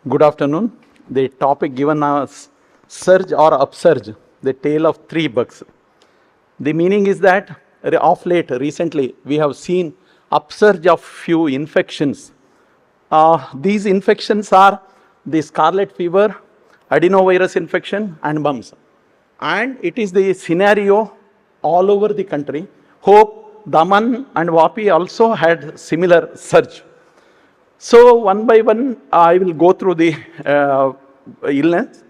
Good afternoon. The topic given as surge or upsurge, the tale of three bugs. The meaning is that of late, recently, we have seen upsurge of few infections. These infections are the scarlet fever, adenovirus infection, and mumps. And it is the scenario all over the country. Hope, Daman, and Vapi also had similar surge. So one by one, I will go through the illness.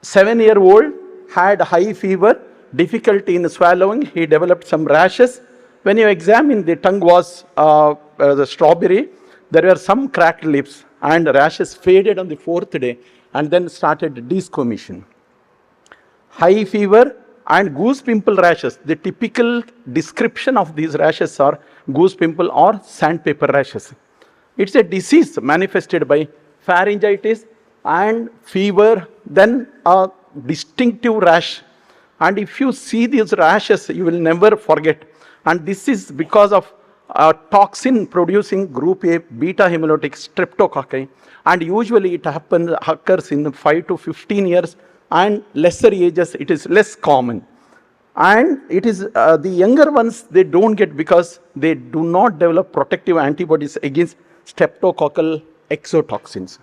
7-year-old had high fever, difficulty in swallowing. He developed some rashes. When you examine, the tongue was the strawberry. There were some cracked lips, and rashes faded on the 4th day, and then started desquamation. High fever and goose pimple rashes. The typical description of these rashes are goose pimple or sandpaper rashes. It's a disease manifested by pharyngitis and fever, then a distinctive rash. And if you see these rashes, you will never forget. And this is because of toxin producing group A beta hemolytic streptococci. And usually it occurs in 5 to 15 years, and lesser ages it is less common. And it is the younger ones, they don't get because they do not develop protective antibodies against streptococcal exotoxins.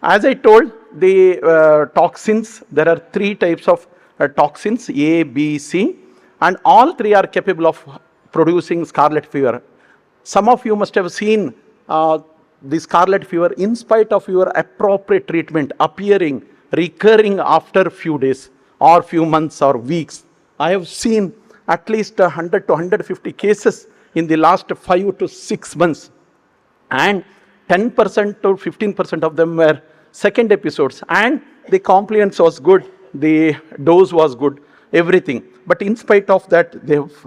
As I told, the toxins, there are 3 types of toxins, A, B, C, and all 3 are capable of producing scarlet fever. Some of you must have seen the scarlet fever in spite of your appropriate treatment appearing, recurring after few days or few months or weeks. I have seen at least 100 to 150 cases in the last 5 to 6 months. And 10% to 15% of them were second episodes, and the compliance was good, the dose was good, everything. But in spite of that, they have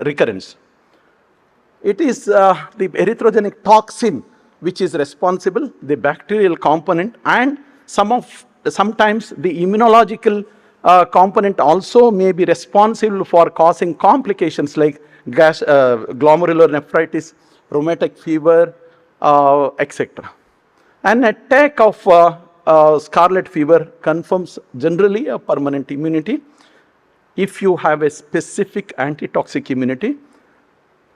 recurrence. It is the erythrogenic toxin which is responsible, the bacterial component, and sometimes the immunological component also may be responsible for causing complications like glomerulonephritis, rheumatic fever, etc. An attack of scarlet fever confirms generally a permanent immunity if you have a specific antitoxic immunity.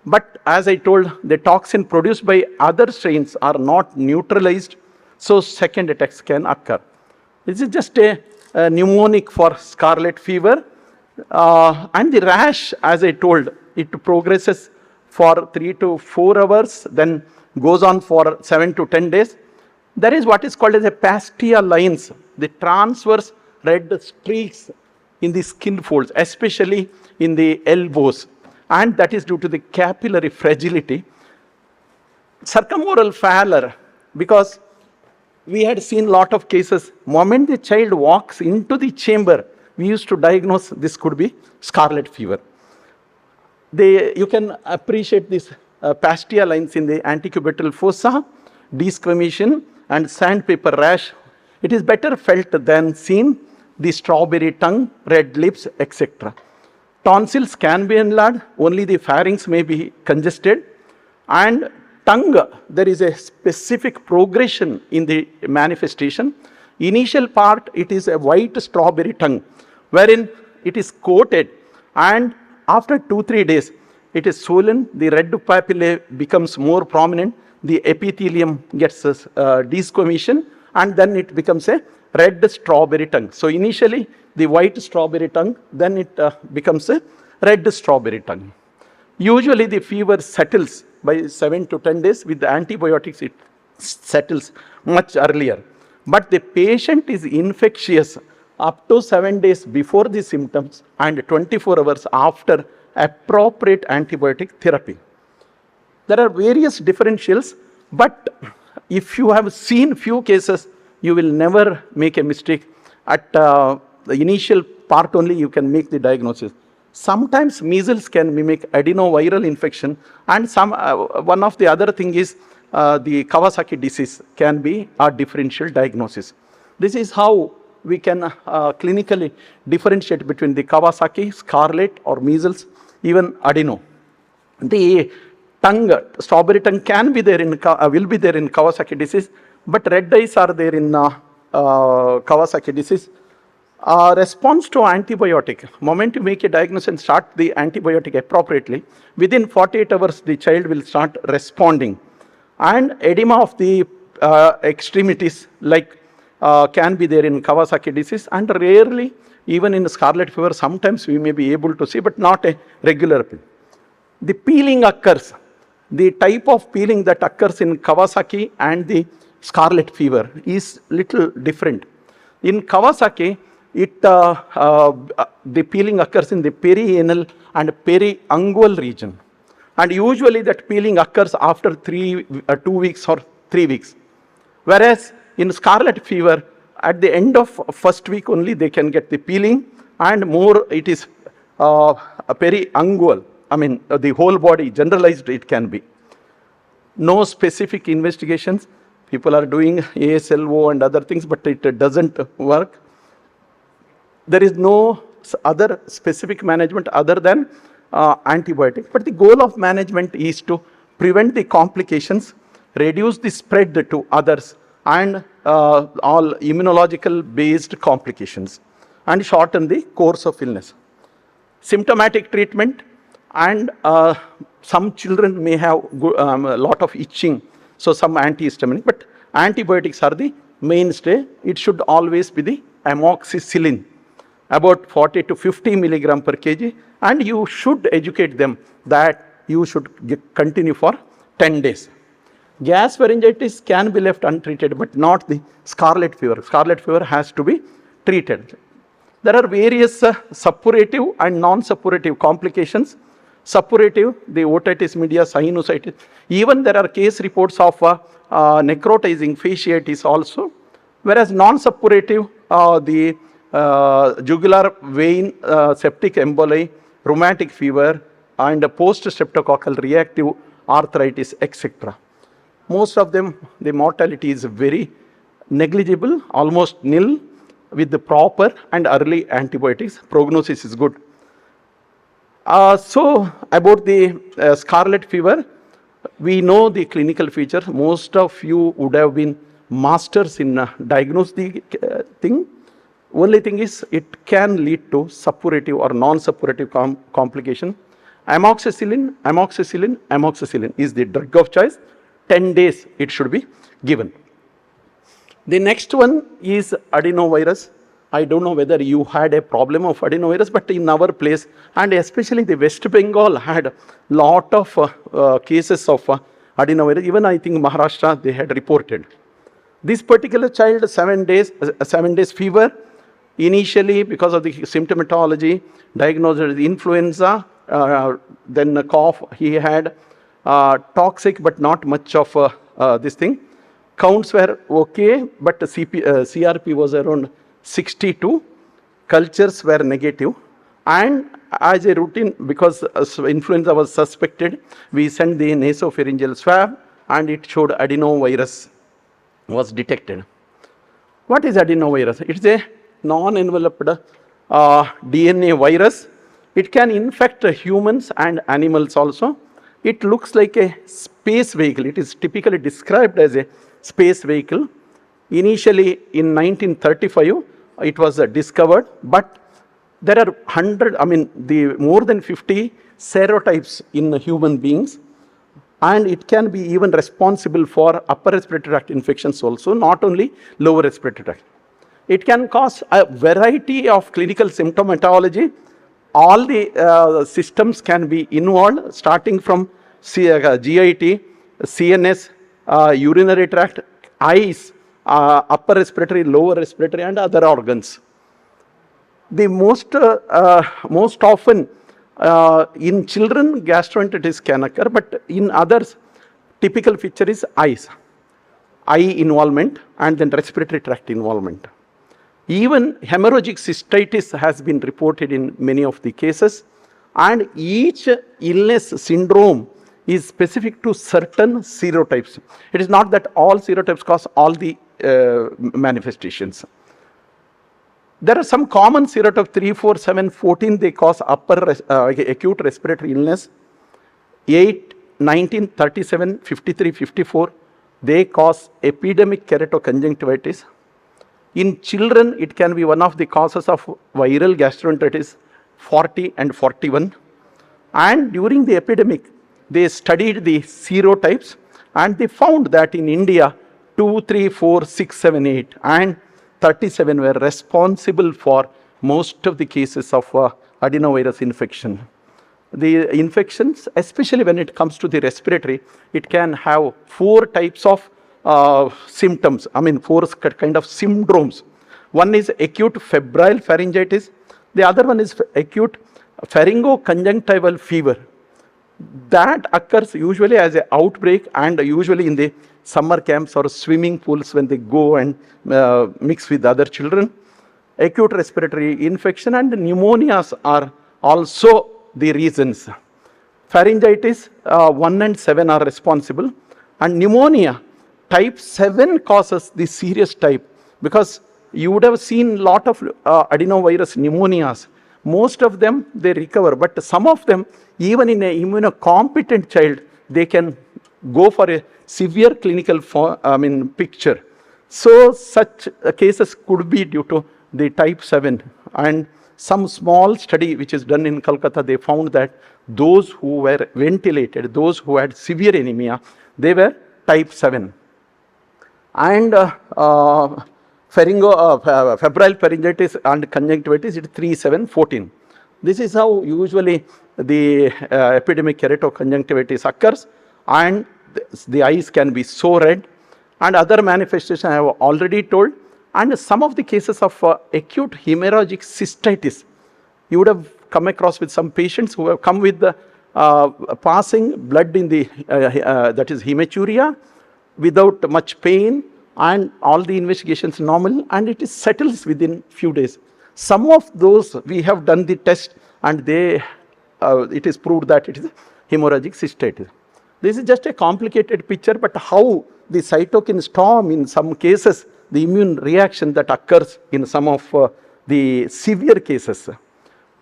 But as I told, the toxin produced by other strains are not neutralized, so second attacks can occur. This is just a mnemonic for scarlet fever. And the rash, as I told, it progresses for 3 to 4 hours, then goes on for 7 to 10 days. There is what is called as a pastia lines, the transverse red streaks in the skin folds, especially in the elbows, and that is due to the capillary fragility. Circumoral pallor, because we had seen a lot of cases, moment the child walks into the chamber, we used to diagnose this could be scarlet fever. You can appreciate these pastia lines in the antecubital fossa, desquamation, and sandpaper rash. It is better felt than seen, the strawberry tongue, red lips, etc. Tonsils can be enlarged, only the pharynx may be congested. And tongue, there is a specific progression in the manifestation. Initial part, it is a white strawberry tongue, wherein it is coated, and after 2-3 days, it is swollen, the red papillae becomes more prominent, the epithelium gets desquamation, and then it becomes a red strawberry tongue. So initially, the white strawberry tongue, then it becomes a red strawberry tongue. Usually the fever settles by 7 to 10 days. With the antibiotics, it settles much earlier. But the patient is infectious up to 7 days before the symptoms and 24 hours after appropriate antibiotic therapy. There are various differentials, but if you have seen few cases, you will never make a mistake. At the initial part only, you can make the diagnosis. Sometimes measles can mimic adenoviral infection, and one of the other thing is the Kawasaki disease can be a differential diagnosis. This is how we can clinically differentiate between the Kawasaki, scarlet, or measles, even adeno. The tongue, strawberry tongue can be there in, will be there in Kawasaki disease, but red eyes are there in Kawasaki disease. Response to antibiotic, moment you make a diagnosis and start the antibiotic appropriately, within 48 hours the child will start responding. And edema of the extremities like can be there in Kawasaki disease, and rarely even in scarlet fever sometimes we may be able to see, but not a regular peel. The peeling occurs, the type of peeling that occurs in Kawasaki and the scarlet fever is little different. In Kawasaki, the peeling occurs in the perianal and periungual region, and usually that peeling occurs after 2 weeks or 3 weeks. Whereas in scarlet fever, at the end of first week only they can get the peeling, and more it is periungual. I mean the whole body, generalized it can be. No specific investigations. People are doing ASLO and other things, but it doesn't work. There is no other specific management other than antibiotics. But the goal of management is to prevent the complications, reduce the spread to others, and all immunological based complications, and shorten the course of illness. Symptomatic treatment, and some children may have a lot of itching, so some antihistaminic, but antibiotics are the mainstay. It should always be the amoxicillin, about 40 to 50 milligram per kg, and you should educate them that you should continue for 10 days. Gasopharyngitis can be left untreated, but not the scarlet fever. Scarlet fever has to be treated. There are various suppurative and non-suppurative complications. Suppurative, the otitis media, sinusitis. Even there are case reports of necrotizing fasciitis also. Whereas non-suppurative, the jugular vein septic emboli, rheumatic fever, and post-streptococcal reactive arthritis, etc. Most of them, the mortality is very negligible, almost nil, with the proper and early antibiotics. Prognosis is good. So about the scarlet fever, we know the clinical features. Most of you would have been masters in diagnosing the thing. Only thing is, it can lead to suppurative or non-suppurative complication. Amoxicillin, amoxicillin, amoxicillin is the drug of choice. 10 days it should be given. The next one is adenovirus. I don't know whether you had a problem of adenovirus, but in our place, and especially the West Bengal had lot of cases of adenovirus. Even I think Maharashtra, they had reported. This particular child, 7 days fever. Initially, because of the symptomatology, diagnosed with influenza, then a cough he had, toxic but not much of this thing. Counts were okay, but CRP was around 62, cultures were negative, and as a routine, because influenza was suspected, we sent the nasopharyngeal swab, and it showed adenovirus was detected. What is adenovirus? It's a non-enveloped DNA virus. It can infect humans and animals also. It looks like a space vehicle. It is typically described as a space vehicle. Initially in 1935, it was discovered, but there are more than 50 serotypes in human beings, and it can be even responsible for upper respiratory tract infections also, not only lower respiratory tract. It can cause a variety of clinical symptomatology. All the systems can be involved, starting from GIT, CNS, urinary tract, eyes, upper respiratory, lower respiratory, and other organs. The most often in children, gastroenteritis can occur, but in others, typical feature is eyes, eye involvement, and then respiratory tract involvement. Even hemorrhagic cystitis has been reported in many of the cases, and each illness syndrome is specific to certain serotypes. It is not that all serotypes cause all the manifestations. There are some common serotypes, 3, 4, 7, 14, they cause acute respiratory illness. 8, 1937, 53, 54, they cause epidemic keratoconjunctivitis. In children, it can be one of the causes of viral gastroenteritis, 40 and 41. And during the epidemic, they studied the serotypes and they found that in India, 2, 3, 4, 6, 7, 8 and 37 were responsible for most of the cases of adenovirus infection. The infections, especially when it comes to the respiratory, it can have 4 types of symptoms, 4 kind of syndromes. One is acute febrile pharyngitis, the other one is acute pharyngoconjunctival fever. That occurs usually as an outbreak and usually in the summer camps or swimming pools when they go and mix with other children. Acute respiratory infection and pneumonias are also the reasons. Pharyngitis 1 and 7 are responsible, and pneumonia type 7 causes the serious type, because you would have seen a lot of adenovirus pneumonias. Most of them they recover, but some of them, even in an immunocompetent child, they can go for a severe clinical picture. So such cases could be due to the type 7. And some small study which is done in Calcutta, they found that those who were ventilated, those who had severe anemia, they were type 7. And febrile pharyngitis and conjunctivitis, it is 3, 7, 14. This is how usually the epidemic keratoconjunctivitis occurs, and the eyes can be so red, and other manifestations I have already told. And some of the cases of acute hemorrhagic cystitis, you would have come across with some patients who have come with the passing blood in the, that is hematuria, without much pain, and all the investigations normal, and it is settles within few days. Some of those we have done the test and they, it is proved that it is hemorrhagic cystitis. This is just a complicated picture, but how the cytokine storm in some cases, the immune reaction that occurs in some of the severe cases.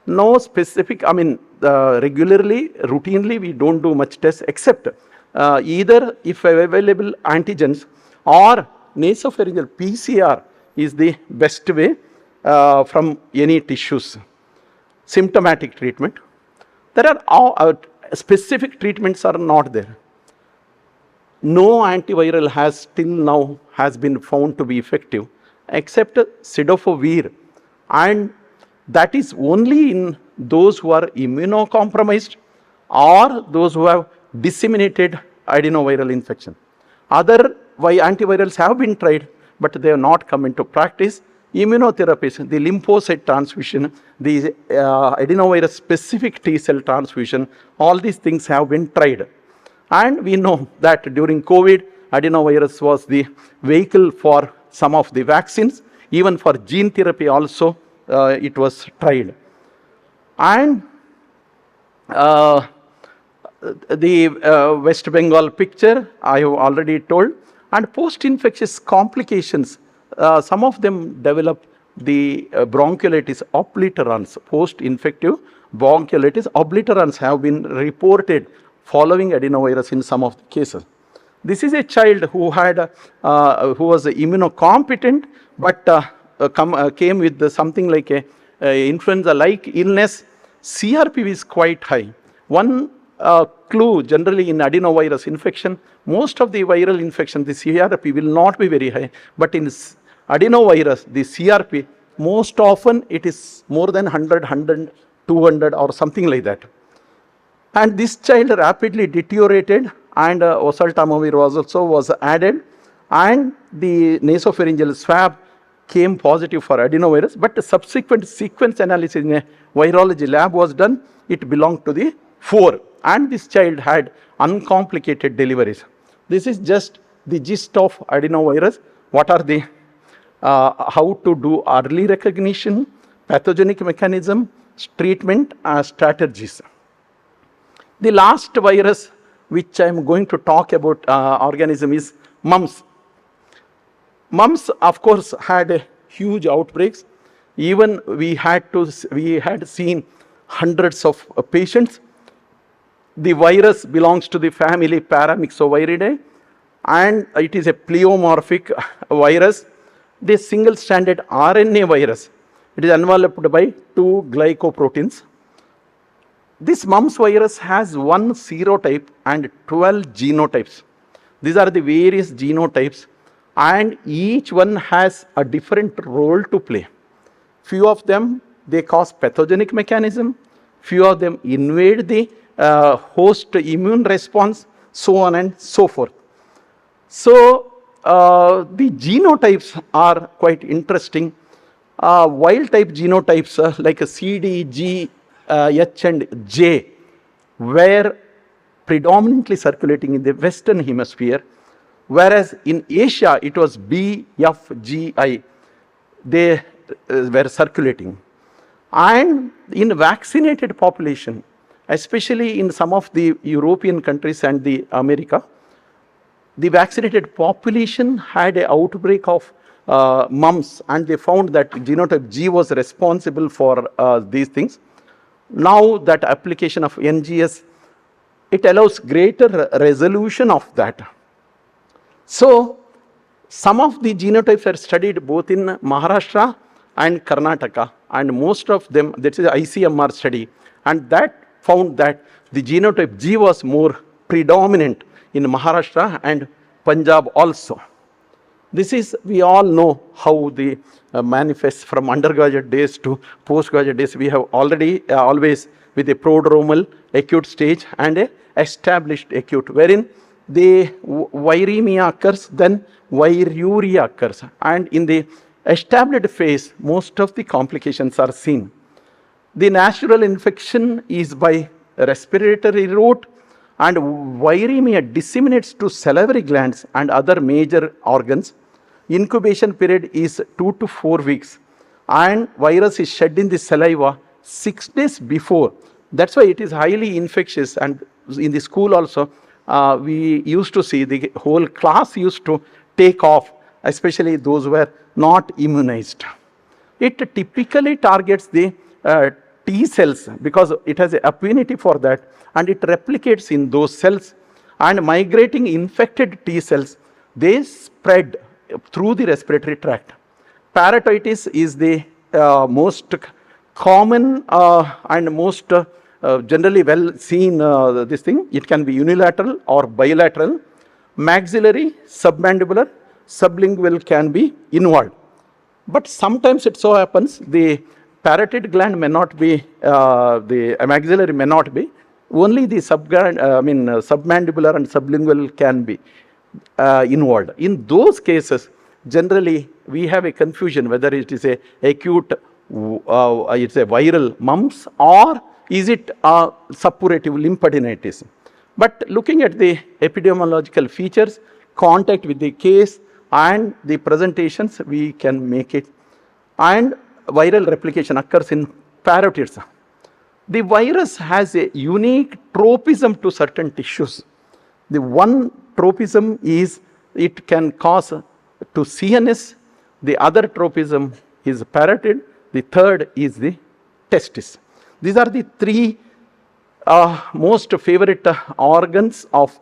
No specific, regularly, routinely, we don't do much tests except either if available antigens or nasopharyngeal PCR is the best way from any tissues. Symptomatic treatment. There are specific treatments are not there. No antiviral has till now has been found to be effective except cidofovir, and that is only in those who are immunocompromised or those who have disseminated adenoviral infection. Other antivirals have been tried, but they have not come into practice. Immunotherapies, the lymphocyte transfusion, the adenovirus specific T cell transfusion, all these things have been tried. And we know that during COVID, adenovirus was the vehicle for some of the vaccines. Even for gene therapy also, it was tried. And the West Bengal picture, I have already told. And post-infectious complications, some of them develop the bronchiolitis obliterans. Post-infective bronchiolitis obliterans have been reported following adenovirus in some of the cases. This is a child who had, who was immunocompetent, but came with something like a influenza-like illness. CRP is quite high. One clue generally in adenovirus infection, most of the viral infection, the CRP will not be very high, but in adenovirus, the CRP, most often it is more than 100, 100, 200 or something like that. And this child rapidly deteriorated, and oseltamivir was added, and the nasopharyngeal swab came positive for adenovirus, but the subsequent sequence analysis in a virology lab was done. It belonged to the 4, and this child had uncomplicated deliveries. This is just the gist of adenovirus. What are the, how to do early recognition, pathogenic mechanism, treatment, strategies. The last virus which I am going to talk about organism is mumps. Mumps, of course, had huge outbreaks. Even we had seen hundreds of patients. The virus belongs to the family Paramyxoviridae, and it is a pleomorphic virus. The single-stranded RNA virus. It is enveloped by 2 glycoproteins. This mumps virus has 1 serotype and 12 genotypes. These are the various genotypes, and each one has a different role to play. Few of them, they cause pathogenic mechanism. Few of them invade the host immune response, so on and so forth. So, the genotypes are quite interesting. Wild type genotypes like C, D, G, H and J were predominantly circulating in the Western hemisphere, whereas in Asia it was B, F, G, I. They were circulating. And in vaccinated population, especially in some of the European countries and the America, the vaccinated population had an outbreak of mumps, and they found that genotype G was responsible for these things. Now that application of NGS, it allows greater resolution of that. So, some of the genotypes are studied both in Maharashtra and Karnataka, and most of them, that is ICMR study, and that found that the genotype G was more predominant in Maharashtra and Punjab also. This is, we all know how the manifests from undergraduate days to postgraduate days. We have already always with a prodromal acute stage and a established acute, wherein the viremia occurs, then viruria occurs, and in the established phase, most of the complications are seen. The natural infection is by respiratory route, and viremia disseminates to salivary glands and other major organs. Incubation period is 2 to 4 weeks, and virus is shed in the saliva 6 days before. That's why it is highly infectious, and in the school also, we used to see the whole class used to take off, especially those who were not immunized. It typically targets the T cells because it has affinity for that, and it replicates in those cells, and migrating infected T cells, they spread through the respiratory tract. Parotitis is the most common and most generally well seen this thing. It can be unilateral or bilateral. Maxillary, submandibular, sublingual can be involved. But sometimes it so happens the parotid gland may not be, the maxillary may not be, only the submandibular and sublingual can be involved. In those cases, generally we have a confusion whether it is a acute, it's a viral mumps, or is it a suppurative lymphadenitis. But looking at the epidemiological features, contact with the case and the presentations, we can make it. And viral replication occurs in parotids. The virus has a unique tropism to certain tissues. The one tropism is it can cause to CNS, the other tropism is parotid, the third is the testis. These are the three most favorite organs of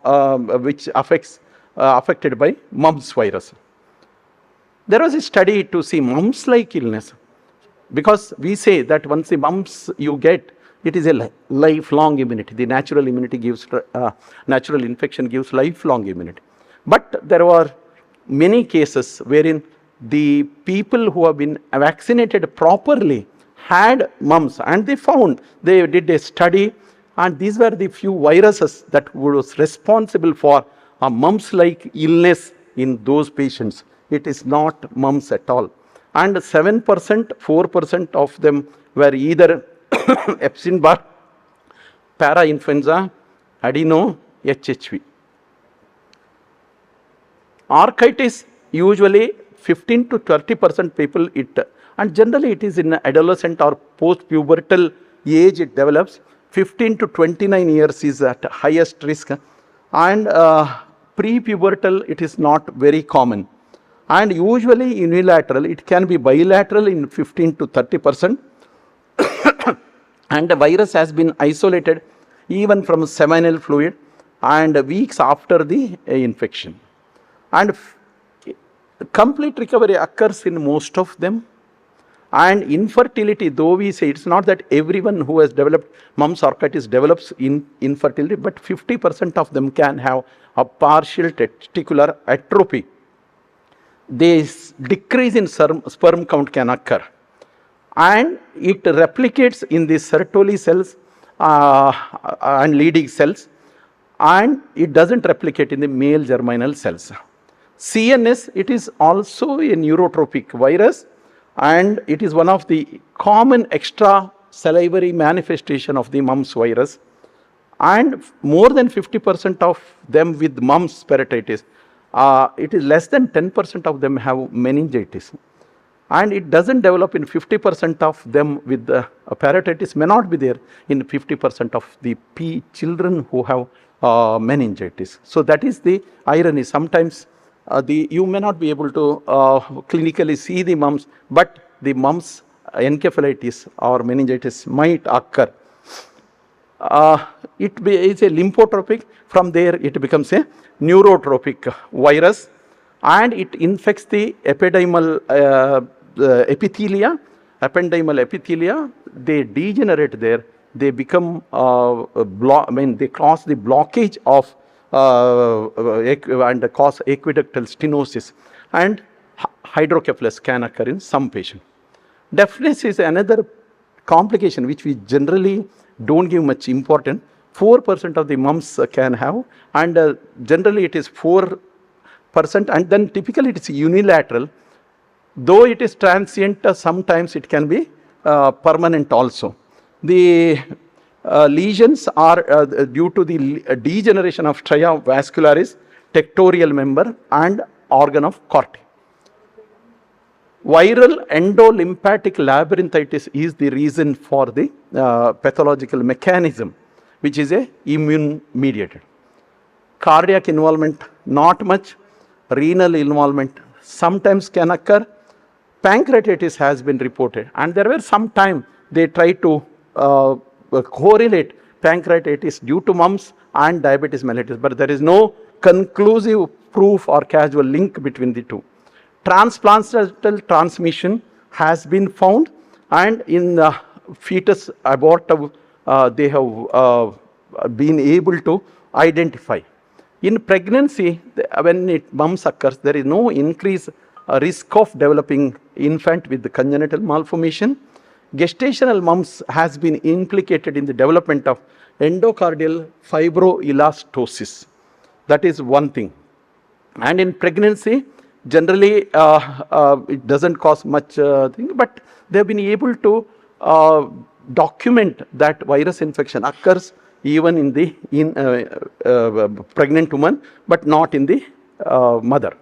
which affected by mumps virus. There was a study to see mumps-like illness, because we say that once the mumps you get, it is a lifelong immunity. The natural immunity gives, natural infection gives lifelong immunity. But there were many cases wherein the people who have been vaccinated properly had mumps, and they found, they did a study, and these were the few viruses that was responsible for a mumps-like illness in those patients. It is not mumps at all. And 7%, 4% of them were either Epstein-Barr, parainfluenza, adeno, HHV. Architis, usually 15 to 30% people it, and generally it is in adolescent or post-pubertal age it develops. 15 to 29 years is at highest risk, and pre-pubertal it is not very common. And usually unilateral, it can be bilateral in 15 to 30%. And the virus has been isolated even from seminal fluid, and weeks after the infection. And complete recovery occurs in most of them. And infertility, though we say it's not that everyone who has developed mumps orchitis develops infertility, but 50% of them can have a partial testicular atrophy. This decrease in sperm count can occur, and it replicates in the Sertoli cells and Leydig cells, and it doesn't replicate in the male germinal cells. CNS, it is also a neurotropic virus, and it is one of the common extra salivary manifestation of the mumps virus, and more than 50% of them with mumps paratitis. It is less than 10% of them have meningitis, and it doesn't develop in 50% of them with the paratitis, may not be there in 50% of the children who have meningitis. So that is the irony. Sometimes you may not be able to clinically see the mumps, but the mumps encephalitis or meningitis might occur. It is a lymphotropic. From there it becomes a neurotropic virus, and it infects the epidermal epithelia, they degenerate there, they become they cause the blockage of and cause aqueductal stenosis, and hydrocephalus can occur in some patients. Deafness is another complication which we generally don't give much importance. 4% of the mumps can have, and generally it is 4%, and then typically it is unilateral. Though it is transient, sometimes it can be permanent also. The lesions are due to the degeneration of stria vascularis, tectorial member, and organ of Corti. Viral endolymphatic labyrinthitis is the reason for the pathological mechanism, which is a immune mediated. Cardiac involvement, not much. Renal involvement sometimes can occur. Pancreatitis has been reported, and there were some time they tried to correlate pancreatitis due to mumps and diabetes mellitus, but there is no conclusive proof or causal link between the two. Transplantal transmission has been found, and in fetus abortive they have been able to identify. In pregnancy, when mumps occurs, there is no increased risk of developing infant with the congenital malformation. Gestational mumps has been implicated in the development of endocardial fibroelastosis. That is one thing. And in pregnancy, generally it doesn't cause much thing, but they have been able to document that virus infection occurs even in the pregnant woman, but not in the mother.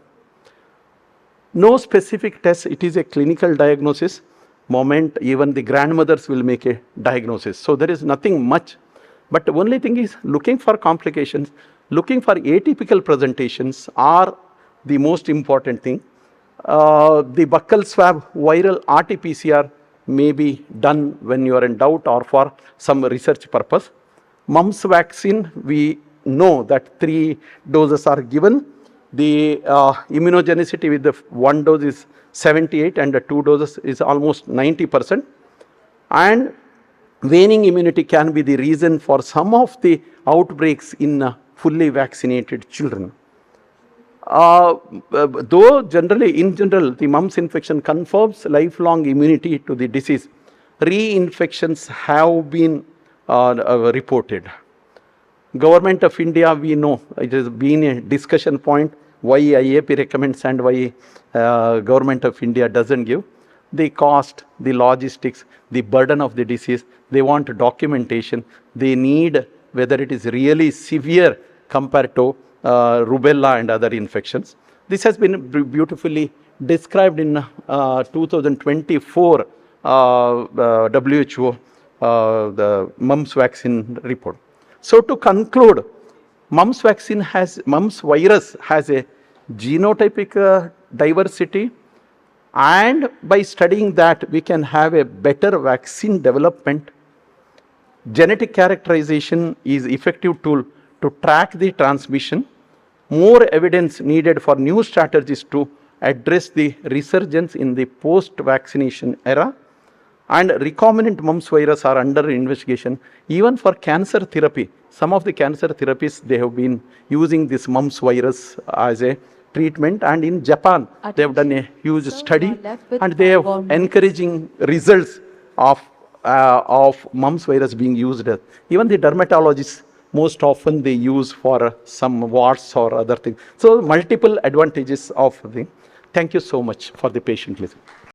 No specific test, it is a clinical diagnosis. Moment even the grandmothers will make a diagnosis. So there is nothing much, but the only thing is looking for complications, looking for atypical presentations are the most important thing. The buccal swab viral RT-PCR may be done when you are in doubt or for some research purpose. Mumps vaccine, we know that 3 doses are given. The immunogenicity with the 1 dose is 78 and the 2 doses is almost 90%. And waning immunity can be the reason for some of the outbreaks in fully vaccinated children. Though generally, in general, the mumps infection confirms lifelong immunity to the disease, reinfections have been reported. Government of India, we know it has been a discussion point why IAP recommends and why Government of India doesn't give. The cost, the logistics, the burden of the disease, they want documentation, they need whether it is really severe compared to rubella and other infections. This has been beautifully described in 2024 WHO the mumps vaccine report. So to conclude, mumps virus has a genotypic diversity, and by studying that we can have a better vaccine development. Genetic characterization is effective tool to track the transmission. More evidence needed for new strategies to address the resurgence in the post-vaccination era. And recombinant mumps virus are under investigation even for cancer therapy. Some of the cancer therapies, they have been using this mumps virus as a treatment, and in Japan they have done a huge study and they have encouraging results of mumps virus being used. Even the dermatologists, most often they use for some warts or other things. So multiple advantages of the. Thank you so much for the patient listening.